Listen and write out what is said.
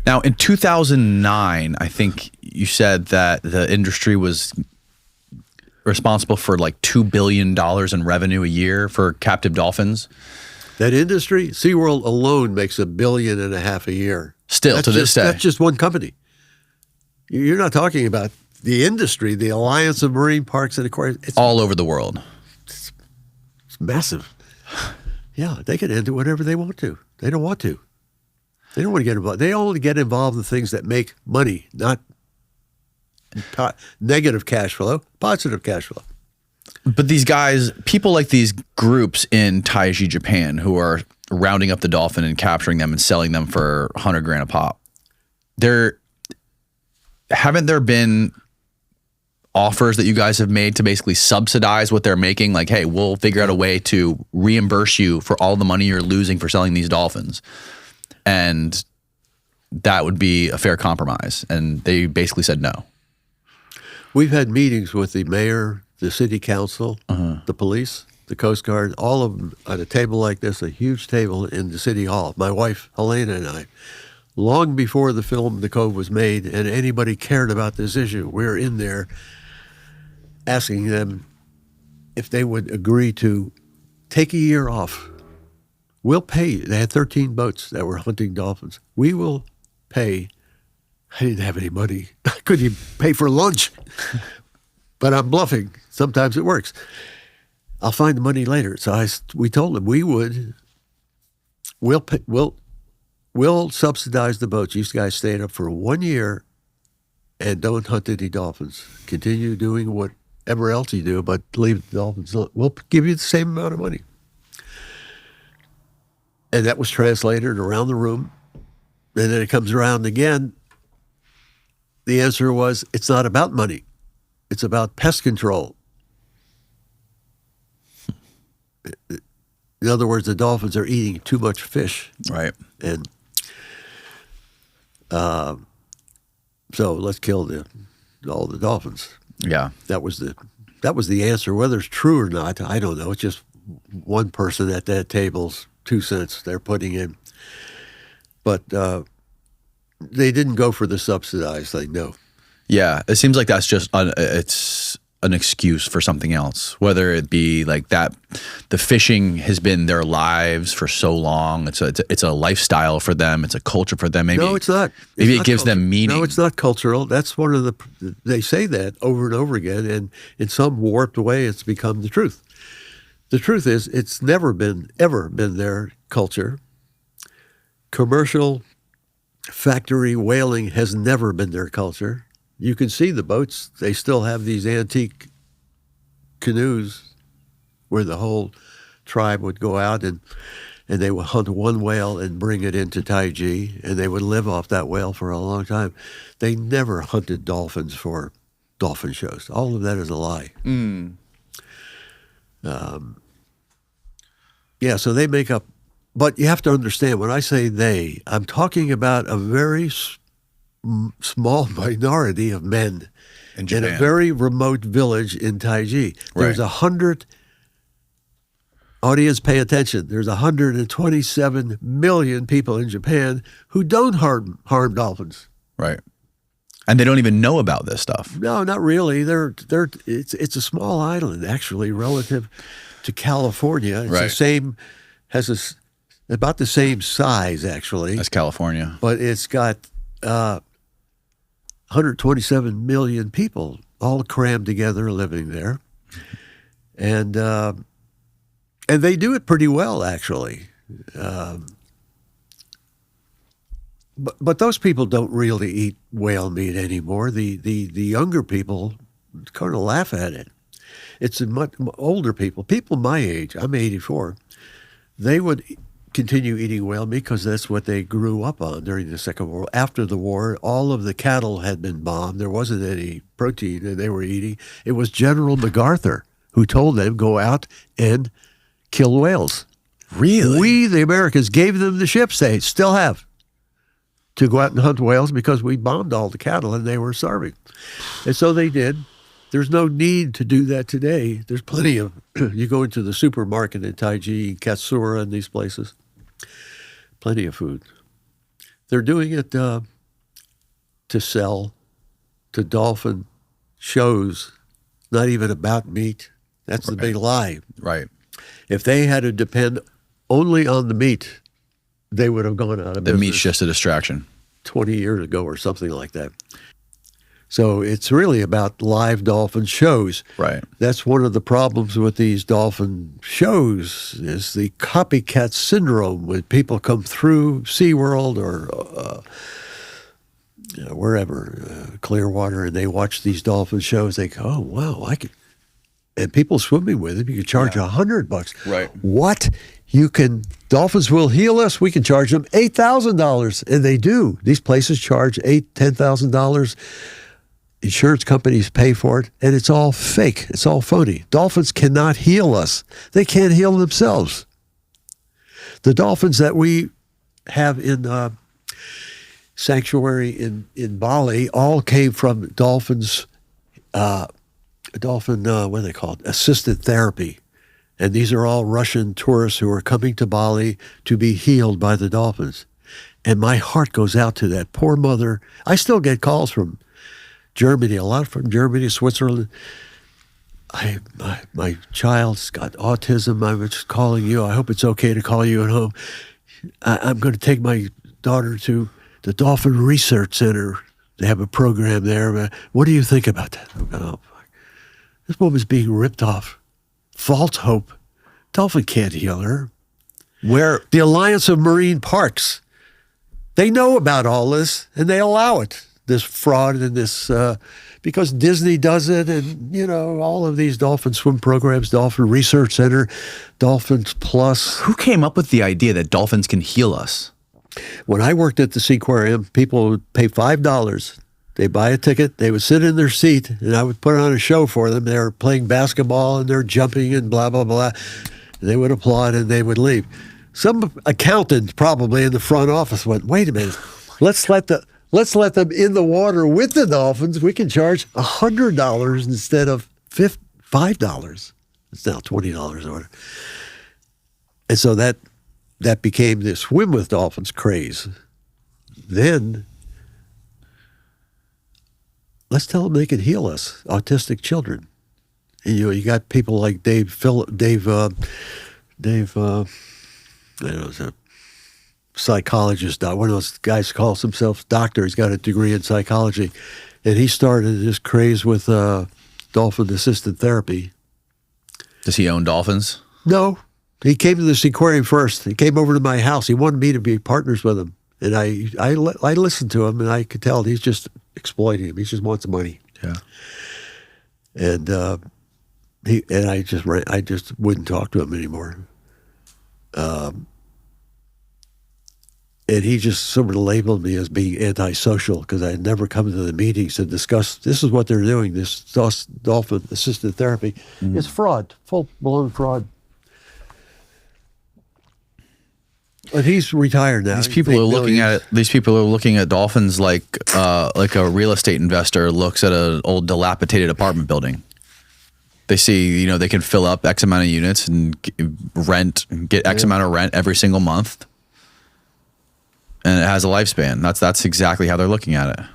Now, in 2009, I think you said that the industry was responsible for like $2 billion in revenue a year for captive dolphins. That industry, SeaWorld alone makes $1.5 billion a year. Still, that's to this day. That's just one company. You're not talking about the industry, the Alliance of Marine Parks and Aquariums. It's all over the world. It's massive. Yeah, they can enter whatever they want to. They don't want to. They don't want to get involved. They only get involved in things that make money, not negative cash flow, positive cash flow. But these guys, people like these groups in Taiji, Japan, who are rounding up the dolphin and capturing them and selling them for 100 grand a pop. Haven't there been offers that you guys have made to basically subsidize what they're making? Like, hey, we'll figure out a way to reimburse you for all the money you're losing for selling these dolphins. And that would be a fair compromise. And they basically said no. We've had meetings with the mayor, the city council, the police, the Coast Guard, all of them on a table like this, a huge table in the city hall. My wife, Helena, and I, long before the film The Cove was made and anybody cared about this issue, we were in there asking them if they would agree to take a year off. We'll pay. They had 13 boats that were hunting dolphins. We will pay. I didn't have any money. I couldn't even pay for lunch. But I'm bluffing. Sometimes it works. I'll find the money later. So we told them we'll subsidize the boats. You guys stay up for 1 year and don't hunt any dolphins. Continue doing whatever else you do, but leave the dolphins alone. We'll give you the same amount of money. And that was translated around the room. And then it comes around again. The answer was, it's not about money. It's about pest control. In other words, the dolphins are eating too much fish. Right. And so let's kill all the dolphins. Yeah. That was the answer. Whether it's true or not, I don't know. It's just one person at that table's 2 cents they're putting in. But they didn't go for the subsidized thing, no. Yeah, it seems like that's just it's an excuse for something else, whether it be like that the fishing has been their lives for so long. It's a lifestyle for them. It's a culture for them. Maybe, no, it's not. Maybe it gives them meaning. No, it's not cultural. That's one of they say that over and over again, and in some warped way it's become the truth. The truth is it's never ever been their culture. Commercial factory whaling has never been their culture. You can see the boats. They still have these antique canoes where the whole tribe would go out and they would hunt one whale and bring it into Taiji, and they would live off that whale for a long time. They never hunted dolphins for dolphin shows. All of that is a lie. Yeah, so they make up. But you have to understand, when I say they, I'm talking about a very small minority of men in a very remote village in Taiji. There's 100, audience pay attention, there's 127 million people in Japan who don't harm dolphins. Right. And they don't even know about this stuff. No, not really. It's a small island, actually, relative to California. It's the same, about the same size, actually. As California. But it's got 127 million people all crammed together living there. And they do it pretty well, actually. But those people don't really eat whale meat anymore. The younger people kind of laugh at it. It's much older people my age. I'm 84. They would continue eating whale meat because that's what they grew up on during the Second World War. After the war, all of the cattle had been bombed. There wasn't any protein that they were eating. It was General MacArthur who told them, go out and kill whales. Really? We, the Americans, gave them the ships they still have to go out and hunt whales because we bombed all the cattle and they were starving. And so they did. There's no need to do that today. There's plenty of, you go into the supermarket in Taiji, Katsura, and these places, plenty of food. They're doing it to sell to dolphin shows, not even about meat. That's the big lie. Right. If they had to depend only on the meat, they would have gone out of The business meat's just a distraction. 20 years ago or something like that. So it's really about live dolphin shows. Right. That's one of the problems with these dolphin shows is the copycat syndrome when people come through SeaWorld or wherever, Clearwater, and they watch these dolphin shows. They go, oh, wow, I could. And people swimming with them, you can charge $100. Right. What? Dolphins will heal us. We can charge them $8,000. And they do. These places charge $8,000, $10,000. Insurance companies pay for it, and it's all fake. It's all phony. Dolphins cannot heal us. They can't heal themselves. The dolphins that we have in sanctuary in Bali all came from dolphins, what are they called? Assisted therapy. And these are all Russian tourists who are coming to Bali to be healed by the dolphins. And my heart goes out to that poor mother. I still get calls from Germany, a lot from Germany, Switzerland. My child's got autism. I was calling you. I hope it's okay to call you at home. I'm going to take my daughter to the Dolphin Research Center. They have a program there. What do you think about that? I'm going, oh, fuck. This woman's being ripped off. False hope. Dolphin can't heal her. Where the Alliance of Marine Parks, they know about all this and they allow it. This fraud and this, because Disney does it, and all of these dolphin swim programs, Dolphin Research Center, Dolphins Plus. Who came up with the idea that dolphins can heal us? When I worked at the Seaquarium, people would pay $5. They buy a ticket, they would sit in their seat, and I would put on a show for them. They were playing basketball and they're jumping and blah, blah, blah. And they would applaud and they would leave. Some accountant probably in the front office went, wait a minute, let's let them in the water with the dolphins. We can charge $100 instead of $5. It's now $20 or whatever. And so that became this swim with dolphins craze. Then let's tell them they can heal us, autistic children. And you got people like Dave, I don't know, he's a psychologist, one of those guys calls himself doctor. He's got a degree in psychology. And he started this craze with dolphin-assisted therapy. Does he own dolphins? No. He came to this aquarium first. He came over to my house. He wanted me to be partners with him. And I listened to him, and I could tell he's just exploiting him. He just wants money. Yeah. And I just wouldn't talk to him anymore. And he just sort of labeled me as being antisocial because I had never come to the meetings to discuss, this is what they're doing, this dolphin-assisted therapy. Mm. It's fraud, full-blown fraud. But he's retired now. These people are looking at it. These people are looking at dolphins like a real estate investor looks at an old dilapidated apartment building. They see, they can fill up X amount of units and get X amount of rent every single month. And it has a lifespan. That's exactly how they're looking at it.